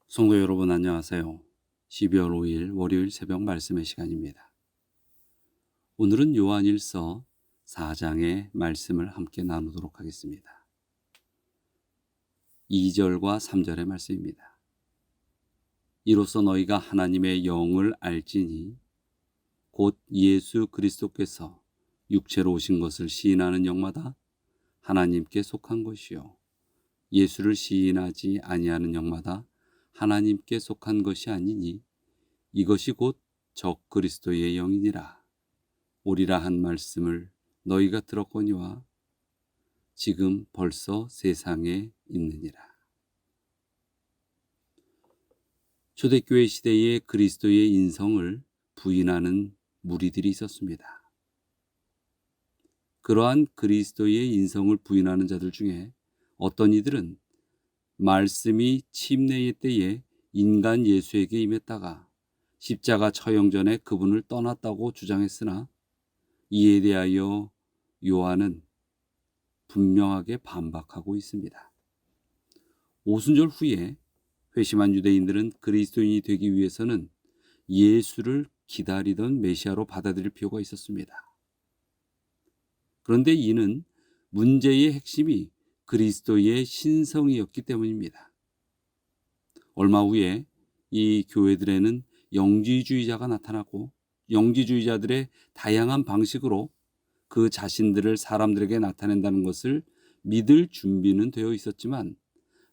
성도 여러분 안녕하세요. 12월 5일 월요일 새벽 말씀의 시간입니다. 오늘은 요한일서 4장의 말씀을 함께 나누도록 하겠습니다. 2절과 3절의 말씀입니다. 이로써 너희가 하나님의 영을 알지니 곧 예수 그리스도께서 육체로 오신 것을 시인하는 영마다 하나님께 속한 것이요 예수를 시인하지 아니하는 영마다 하나님께 속한 것이 아니니 이것이 곧 적 그리스도의 영이니라. 오리라 한 말씀을 너희가 들었거니와 지금 벌써 세상에 있느니라. 초대교회 시대에 그리스도의 인성을 부인하는 무리들이 있었습니다. 그러한 그리스도의 인성을 부인하는 자들 중에 어떤 이들은 말씀이 침례의 때에 인간 예수에게 임했다가 십자가 처형 전에 그분을 떠났다고 주장했으나 이에 대하여 요한은 분명하게 반박하고 있습니다. 오순절 후에 회심한 유대인들은 그리스도인이 되기 위해서는 예수를 기다리던 메시아로 받아들일 필요가 있었습니다. 그런데 이는 문제의 핵심이 그리스도의 신성이었기 때문입니다. 얼마 후에 이 교회들에는 영지주의자가 나타나고 영지주의자들의 다양한 방식으로 그 자신들을 사람들에게 나타낸다는 것을 믿을 준비는 되어 있었지만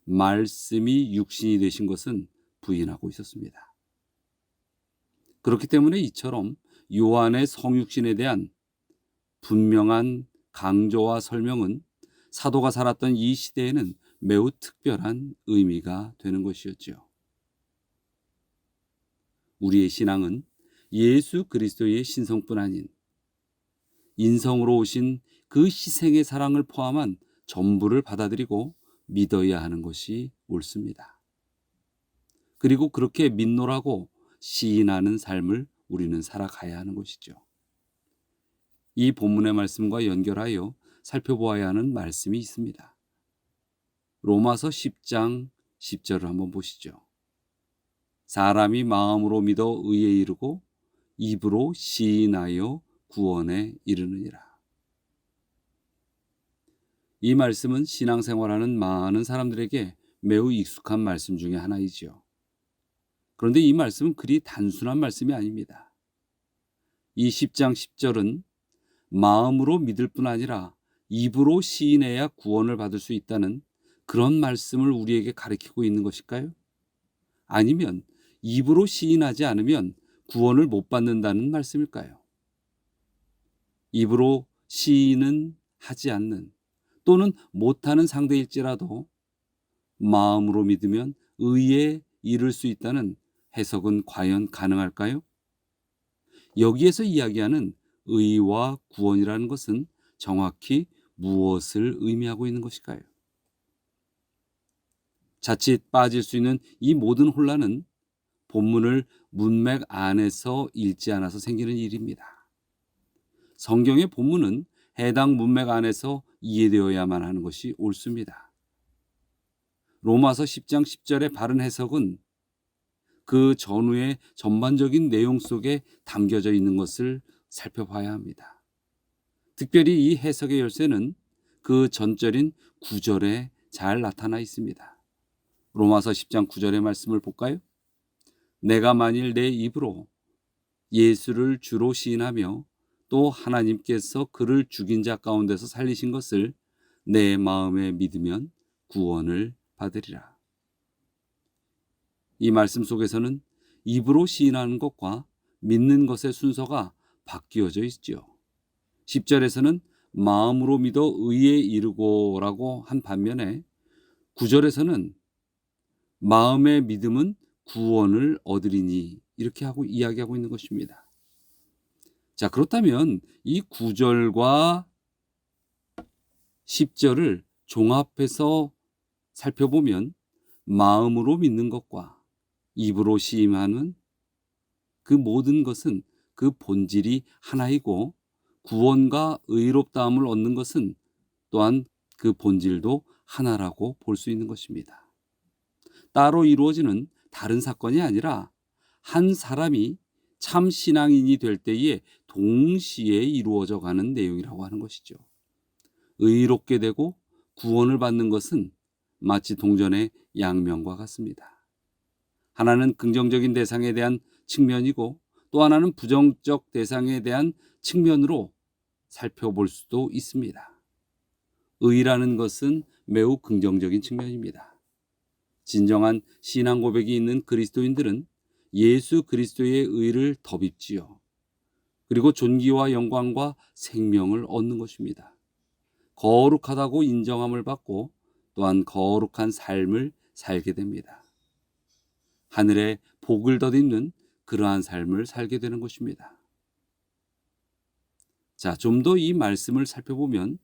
말씀이 육신이 되신 것은 부인하고 있었습니다. 그렇기 때문에 이처럼 요한의 성육신에 대한 분명한 강조와 설명은 사도가 살았던 이 시대에는 매우 특별한 의미가 되는 것이었죠. 우리의 신앙은 예수 그리스도의 신성뿐 아닌 인성으로 오신 그 희생의 사랑을 포함한 전부를 받아들이고 믿어야 하는 것이 옳습니다. 그리고 그렇게 믿노라고 시인하는 삶을 우리는 살아가야 하는 것이죠. 이 본문의 말씀과 연결하여 살펴보아야 하는 말씀이 있습니다. 로마서 10장 10절을 한번 보시죠. 사람이 마음으로 믿어 의에 이르고 입으로 시인하여 구원에 이르느니라. 이 말씀은 신앙생활하는 많은 사람들에게 매우 익숙한 말씀 중에 하나이지요. 그런데 이 말씀은 그리 단순한 말씀이 아닙니다. 이 10장 10절은 마음으로 믿을 뿐 아니라 입으로 시인해야 구원을 받을 수 있다는 그런 말씀을 우리에게 가르치고 있는 것일까요? 아니면 입으로 시인하지 않으면 구원을 못 받는다는 말씀일까요? 입으로 시인은 하지 않는 또는 못하는 상대일지라도 마음으로 믿으면 의에 이를 수 있다는 해석은 과연 가능할까요? 여기에서 이야기하는 의와 구원이라는 것은 정확히 무엇을 의미하고 있는 것일까요? 자칫 빠질 수 있는 이 모든 혼란은 본문을 문맥 안에서 읽지 않아서 생기는 일입니다. 성경의 본문은 해당 문맥 안에서 이해되어야만 하는 것이 옳습니다. 로마서 10장 10절의 바른 해석은 그 전후의 전반적인 내용 속에 담겨져 있는 것을 살펴봐야 합니다. 특별히 이 해석의 열쇠는 그 전절인 9절에 잘 나타나 있습니다. 로마서 10장 9절의 말씀을 볼까요? 내가 만일 내 입으로 예수를 주로 시인하며 또 하나님께서 그를 죽인 자 가운데서 살리신 것을 내 마음에 믿으면 구원을 받으리라. 이 말씀 속에서는 입으로 시인하는 것과 믿는 것의 순서가 바뀌어져 있죠. 10절에서는 마음으로 믿어 의에 이르고라고 한 반면에 9절에서는 마음의 믿음은 구원을 얻으리니 이렇게 하고 이야기하고 있는 것입니다. 자, 그렇다면 이 9절과 10절을 종합해서 살펴보면 마음으로 믿는 것과 입으로 시인하는 그 모든 것은 그 본질이 하나이고 구원과 의롭다함을 얻는 것은 또한 그 본질도 하나라고 볼 수 있는 것입니다. 따로 이루어지는 다른 사건이 아니라 한 사람이 참 신앙인이 될 때에 동시에 이루어져 가는 내용이라고 하는 것이죠. 의롭게 되고 구원을 받는 것은 마치 동전의 양면과 같습니다. 하나는 긍정적인 대상에 대한 측면이고 또 하나는 부정적 대상에 대한 측면으로 살펴볼 수도 있습니다. 의라는 것은 매우 긍정적인 측면입니다. 진정한 신앙 고백이 있는 그리스도인들은 예수 그리스도의 의를 덧입지요. 그리고 존귀와 영광과 생명을 얻는 것입니다. 거룩하다고 인정함을 받고 또한 거룩한 삶을 살게 됩니다. 하늘의 복을 덧입는 그러한 삶을 살게 되는 것입니다. 자, 좀 더 이 말씀을 살펴보면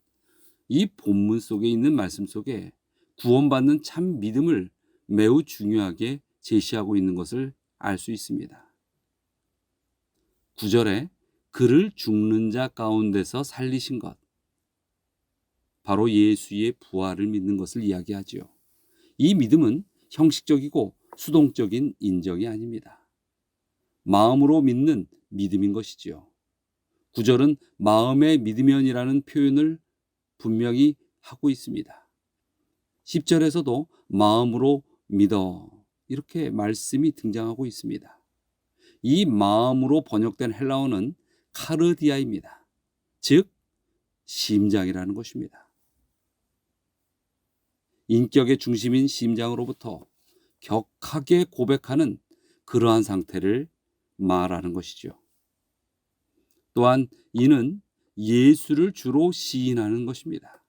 이 본문 속에 있는 말씀 속에 구원받는 참 믿음을 매우 중요하게 제시하고 있는 것을 알 수 있습니다. 9절에 그를 죽는 자 가운데서 살리신 것, 바로 예수의 부활을 믿는 것을 이야기하지요. 이 믿음은 형식적이고 수동적인 인정이 아닙니다. 마음으로 믿는 믿음인 것이지요. 9절은 마음의 믿으면이라는 표현을 분명히 하고 있습니다. 10절에서도 마음으로 믿어 이렇게 말씀이 등장하고 있습니다. 이 마음으로 번역된 헬라어는 카르디아입니다. 즉 심장이라는 것입니다. 인격의 중심인 심장으로부터 격하게 고백하는 그러한 상태를 말하는 것이죠. 또한 이는 예수를 주로 시인하는 것입니다.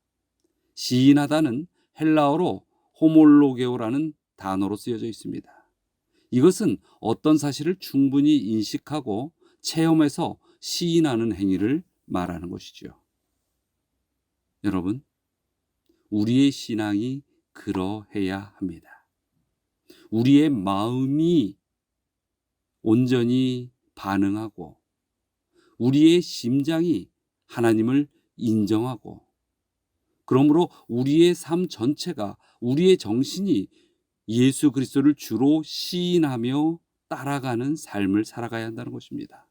시인하다는 헬라어로 호몰로게오라는 단어로 쓰여져 있습니다. 이것은 어떤 사실을 충분히 인식하고 체험해서 시인하는 행위를 말하는 것이죠. 여러분, 우리의 신앙이 그러해야 합니다. 우리의 마음이 온전히 반응하고 우리의 심장이 하나님을 인정하고 그러므로 우리의 삶 전체가 우리의 정신이 예수 그리스도를 주로 시인하며 따라가는 삶을 살아가야 한다는 것입니다.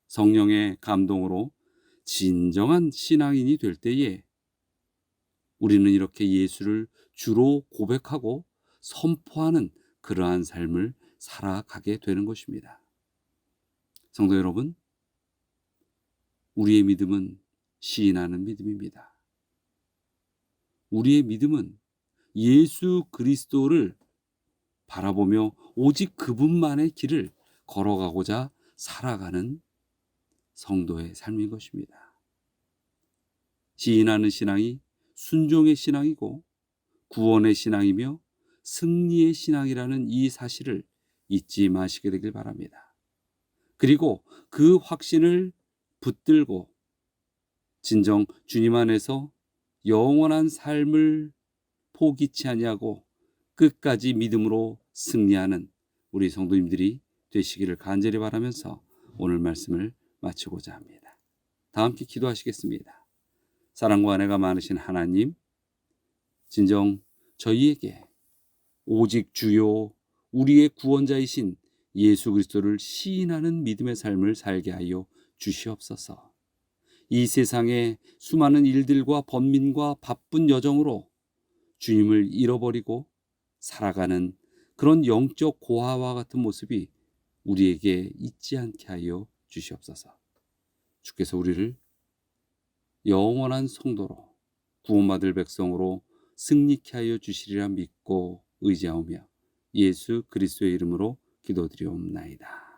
성령의 감동으로 진정한 신앙인이 될 때에 우리는 이렇게 예수를 주로 고백하고 선포하는 그러한 삶을 살아가게 되는 것입니다. 성도 여러분, 우리의 믿음은 시인하는 믿음입니다. 우리의 믿음은 예수 그리스도를 바라보며 오직 그분만의 길을 걸어가고자 살아가는 성도의 삶인 것입니다. 시인하는 신앙이 순종의 신앙이고 구원의 신앙이며 승리의 신앙이라는 이 사실을 잊지 마시게 되길 바랍니다. 그리고 그 확신을 붙들고 진정 주님 안에서 영원한 삶을 포기치 아니하고 끝까지 믿음으로 승리하는 우리 성도님들이 되시기를 간절히 바라면서 오늘 말씀을 마치고자 합니다. 다 함께 기도하시겠습니다. 사랑과 은혜가 많으신 하나님, 진정 저희에게 오직 주요 우리의 구원자이신 예수 그리스도를 시인하는 믿음의 삶을 살게 하여 주시옵소서. 이 세상의 수많은 일들과 번민과 바쁜 여정으로 주님을 잃어버리고 살아가는 그런 영적 고아와 같은 모습이 우리에게 있지 않게 하여 주시옵소서. 주께서 우리를 영원한 성도로 구원받을 백성으로 승리케 하여 주시리라 믿고 의지하오며 예수 그리스도의 이름으로 기도드리옵나이다.